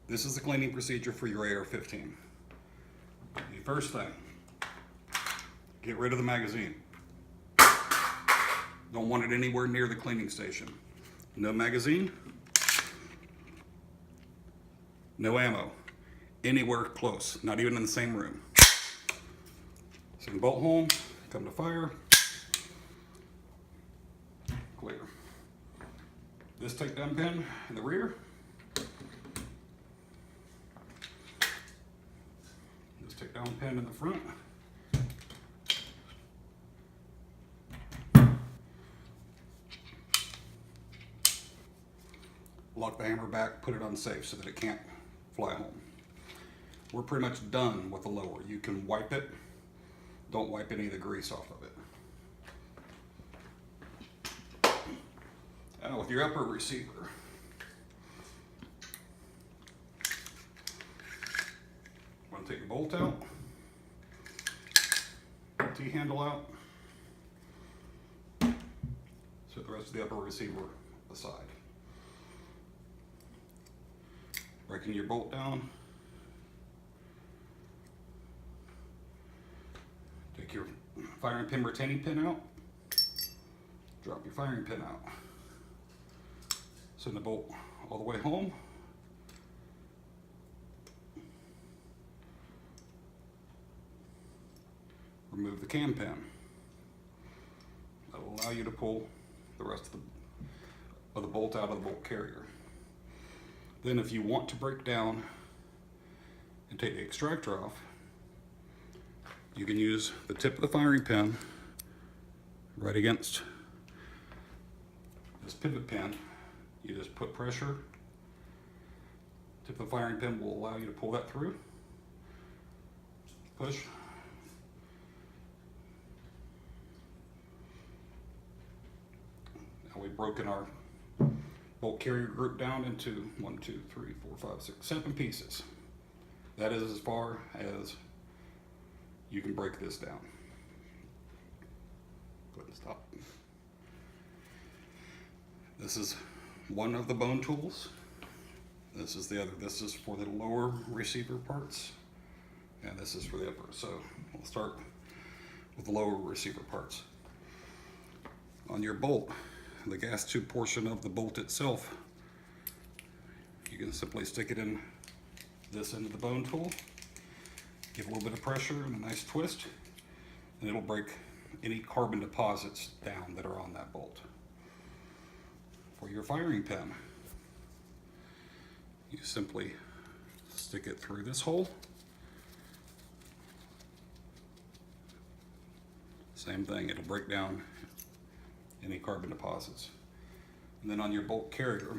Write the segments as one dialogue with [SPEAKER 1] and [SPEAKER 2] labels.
[SPEAKER 1] This is the cleaning procedure for your AR-15. The first thing, get rid of the magazine. Don't want it anywhere near the cleaning station. No magazine, no ammo, anywhere close, not even in the same room. So you can bolt home, come to fire, clear. This takedown pin in the rear. This takedown pin in the front. Lock the hammer back, put it on safe so that it can't fly home. We're pretty much done with the lower. You can wipe it. Don't wipe any of the grease off of it. Now with your upper receiver, I'm going to take the bolt out, T-handle out, set the rest of the upper receiver aside. Breaking your bolt down. Take your firing pin retaining pin out. Drop your firing pin out. Send the bolt all the way home. Remove the cam pin. That will allow you to pull the rest of the bolt out of the bolt carrier. Then if you want to break down and take the extractor off, you can use the tip of the firing pin right against this pivot pin. You just put pressure. Tip of the firing pin will allow you to pull that through. Push. Now we've broken our bolt carrier group down into 1, 2, 3, 4, 5, 6, 7 pieces. That is as far as you can break this down. Go ahead and stop. This is one of the bone tools. This is the other. This is for the lower receiver parts, and this is for the upper. So we'll start with the lower receiver parts. On your bolt, the gas tube portion of the bolt itself, you can simply stick it in this end of the bone tool, give a little bit of pressure and a nice twist, and it'll break any carbon deposits down that are on that bolt. For your firing pin, you simply stick it through this hole. Same thing, it'll break down any carbon deposits. And then on your bolt carrier,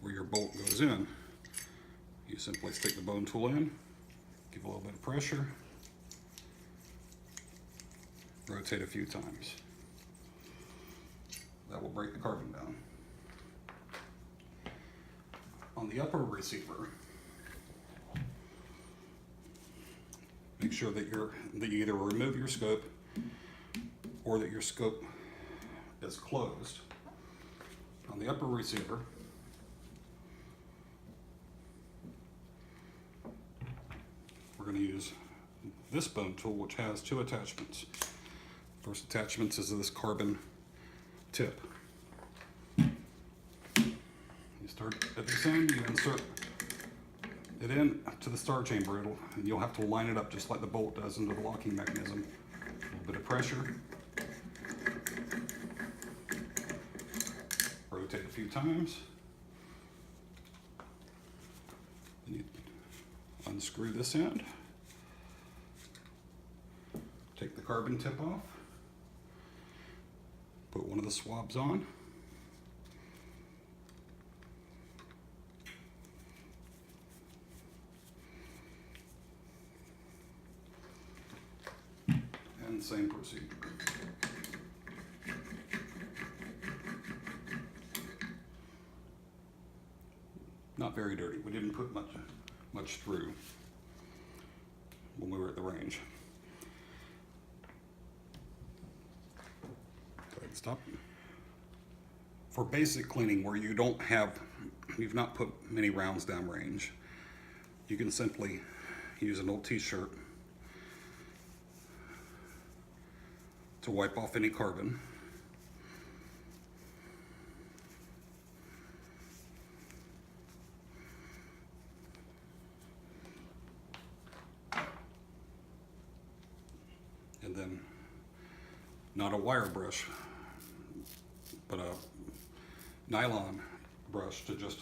[SPEAKER 1] where your bolt goes in, you simply stick the bone tool in, give a little bit of pressure, rotate a few times. That will break the carbon down. On the upper receiver, make sure that you either remove your scope or that your scope is closed. On the upper receiver, we're going to use this bone tool, which has 2 attachments. First attachment is this carbon tip. You start at this end, you insert it in to the star chamber, and you'll have to line it up just like the bolt does into the locking mechanism. A little bit of pressure. Rotate a few times. Then you unscrew this end. Take the carbon tip off. Put one of the swabs on. And same procedure. Not very dirty. We didn't put much through when we were at the range. Go ahead and stop. For basic cleaning where you don't have you've not put many rounds downrange, you can simply use an old t-shirt to wipe off any carbon. And then not a wire brush, but a nylon brush to just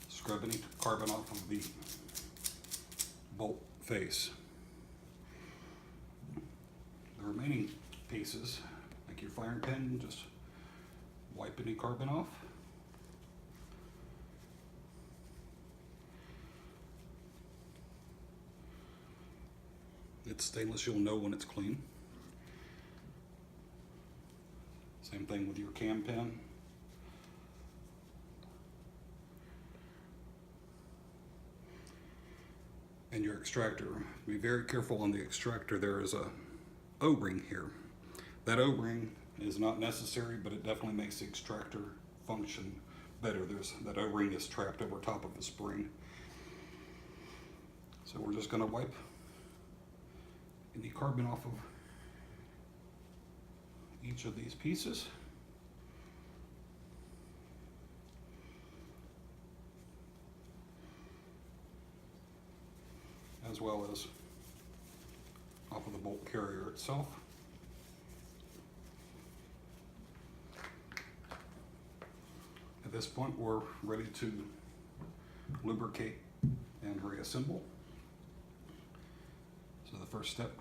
[SPEAKER 1] scrub any carbon off of the bolt face. The remaining pieces, like your firing pin, just wipe any carbon off. It's stainless, you'll know when it's clean. Same thing with your cam pin. And your extractor. Be very careful on the extractor. There is a O-ring here. That O-ring is not necessary, but it definitely makes the extractor function better. That O-ring is trapped over top of the spring. So we're just going to wipe any carbon off of each of these pieces. As well as off of the bolt carrier itself. At this point, we're ready to lubricate and reassemble. So the first step,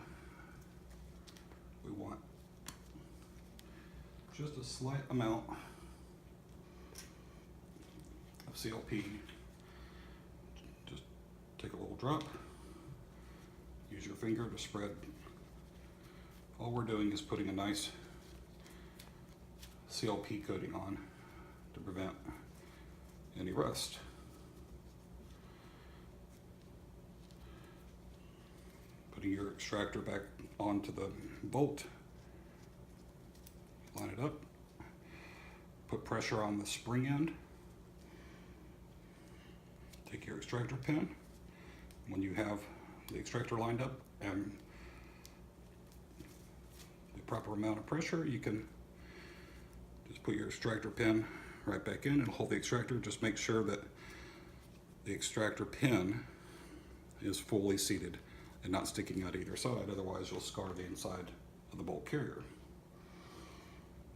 [SPEAKER 1] we want just a slight amount of CLP. Just take a little drop. Use your finger to spread. All we're doing is putting a nice CLP coating on to prevent any rust. Putting your extractor back onto the bolt. Line it up. Put pressure on the spring end. Take your extractor pin. When you have the extractor lined up and the proper amount of pressure, you can just put your extractor pin right back in and hold the extractor. Just make sure that the extractor pin is fully seated and not sticking out either side, otherwise you'll scar the inside of the bolt carrier.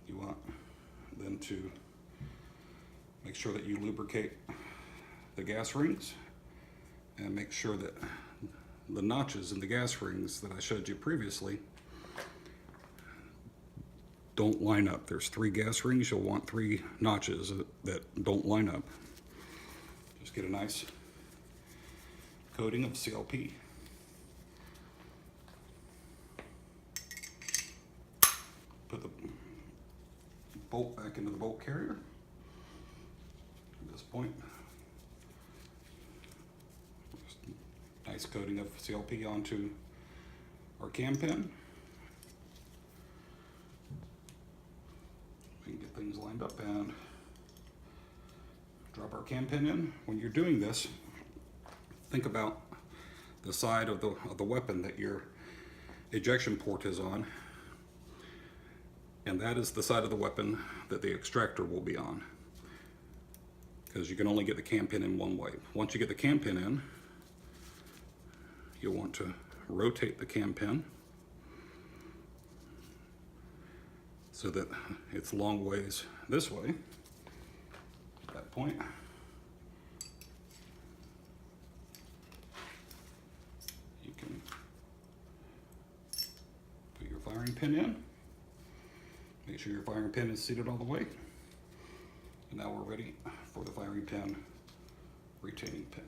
[SPEAKER 1] You want then to make sure that you lubricate the gas rings and make sure that the notches in the gas rings that I showed you previously don't line up. There's 3 gas rings, you'll want 3 notches that don't line up. Just get a nice coating of CLP. Put the bolt back into the bolt carrier. At this point, nice coating of CLP onto our cam pin. We can get things lined up and drop our cam pin in. When you're doing this, think about the side of the weapon that your ejection port is on, and that is the side of the weapon that the extractor will be on, because you can only get the cam pin in one way. Once you get the cam pin in, you'll want to rotate the cam pin so that it's long ways this way. At that point, you can put your firing pin in. Make sure your firing pin is seated all the way. And now we're ready for the firing pin retaining pin,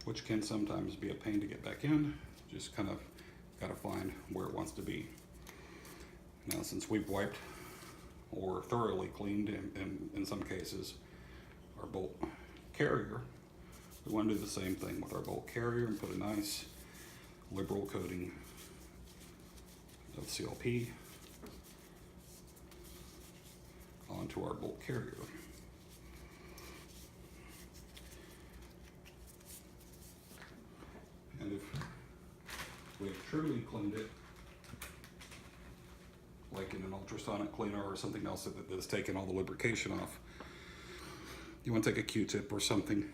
[SPEAKER 1] which can sometimes be a pain to get back in. Just kind of got to find where it wants to be. Now, since we've wiped or thoroughly cleaned in some cases our bolt carrier, we want to do the same thing with our bolt carrier and put a nice liberal coating of CLP onto our bolt carrier. And if we have truly cleaned it, like in an ultrasonic cleaner or something else that has taken all the lubrication off, you want to take a Q-tip or something,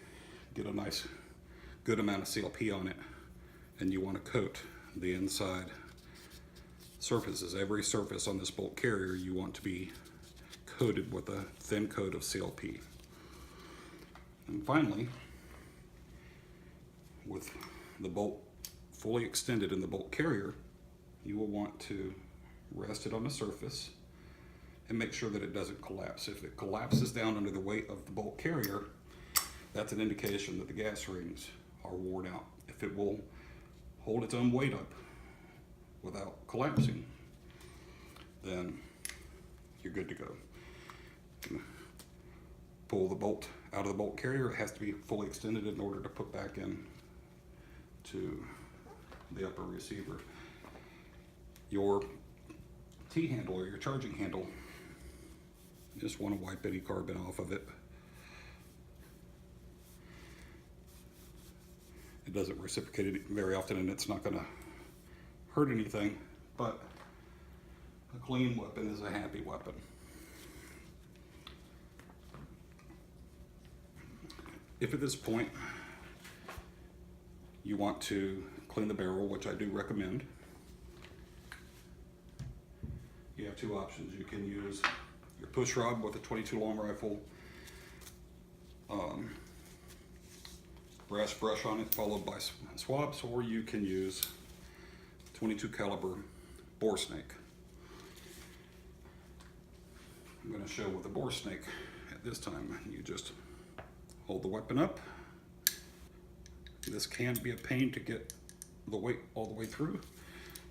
[SPEAKER 1] get a nice good amount of CLP on it, and you want to coat the inside surfaces. Every surface on this bolt carrier you want to be coated with a thin coat of CLP. And finally, with the bolt fully extended in the bolt carrier, you will want to rest it on the surface and make sure that it doesn't collapse. If it collapses down under the weight of the bolt carrier, that's an indication that the gas rings are worn out. If it will hold its own weight up without collapsing, then you're good to go. Pull the bolt out of the bolt carrier. It has to be fully extended in order to put back in to the upper receiver. Your T-handle or your charging handle, you just want to wipe any carbon off of it. It doesn't reciprocate very often and it's not going to hurt anything, but a clean weapon is a happy weapon. If at this point you want to clean the barrel, which I do recommend, you have two options. You can use your push rod with a 22 long rifle, brass brush on it followed by swabs, or you can use 22 caliber bore snake. I'm going to show with a bore snake at this time. You just hold the weapon up. This can be a pain to get the weight all the way through,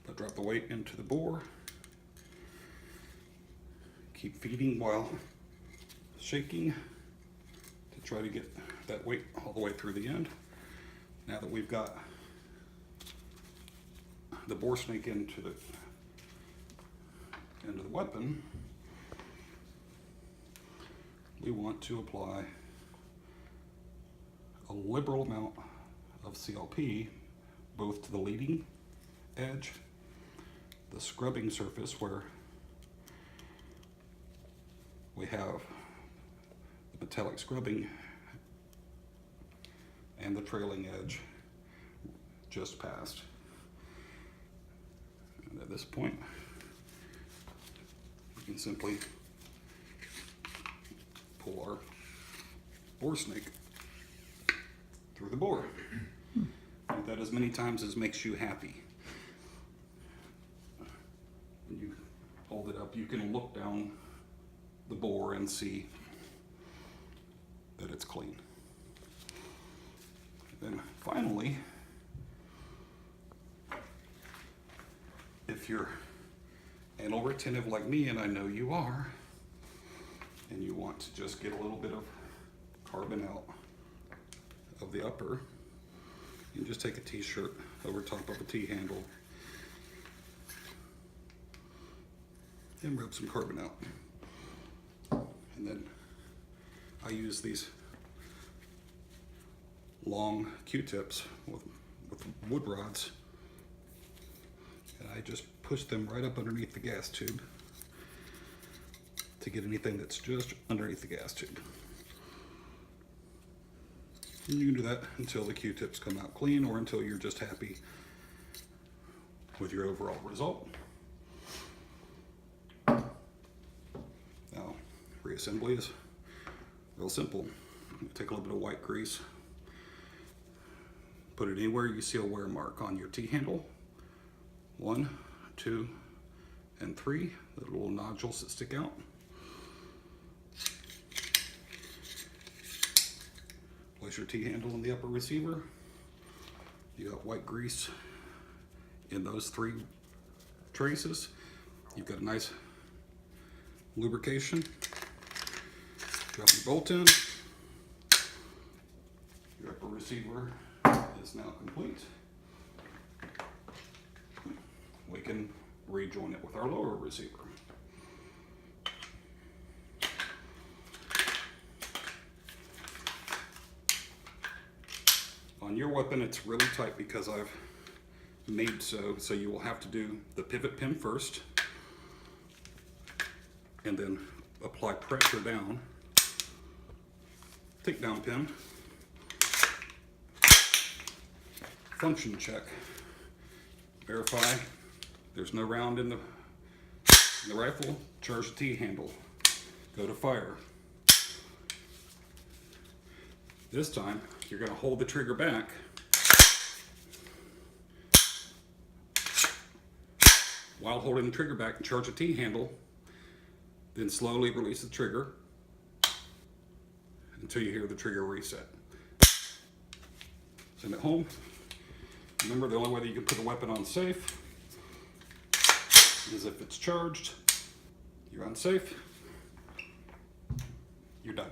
[SPEAKER 1] but drop the weight into the bore. Keep feeding while shaking to try to get that weight all the way through the end. Now that we've got the bore snake into the weapon, we want to apply a liberal amount of CLP both to the leading edge, the scrubbing surface where we have the metallic scrubbing, and the trailing edge just past. And at this point, we can simply pull our bore snake through the bore. Do that as many times as makes you happy. When you hold it up, you can look down the bore and see that it's clean. Then finally, if you're anal retentive like me, and I know you are, and you want to just get a little bit of carbon out of the upper, you can just take a t-shirt over top of a T-handle and rub some carbon out. And then I use these long Q-tips with wood rods, and I just push them right up underneath the gas tube to get anything that's just underneath the gas tube. And you can do that until the Q-tips come out clean, or until you're just happy with your overall result. Now, reassembly is real simple. You take a little bit of white grease, put it anywhere you see a wear mark on your T-handle. 1, 2, and 3, the little nodules that stick out. Place your T-handle in the upper receiver. You got white grease in those 3 traces. You've got a nice lubrication. Drop your bolt in. Your upper receiver is now complete. We can rejoin it with our lower receiver. On your weapon, it's really tight because I've made so you will have to do the pivot pin first and then apply pressure down. Takedown pin. Function check. Verify there's no round in the rifle. Charge the T-handle. Go to fire. This time, you're going to hold the trigger back. While holding the trigger back and charge the T-handle, then slowly release the trigger until you hear the trigger reset. Send it home. Remember, the only way that you can put a weapon on safe is if it's charged. You're unsafe. You're done.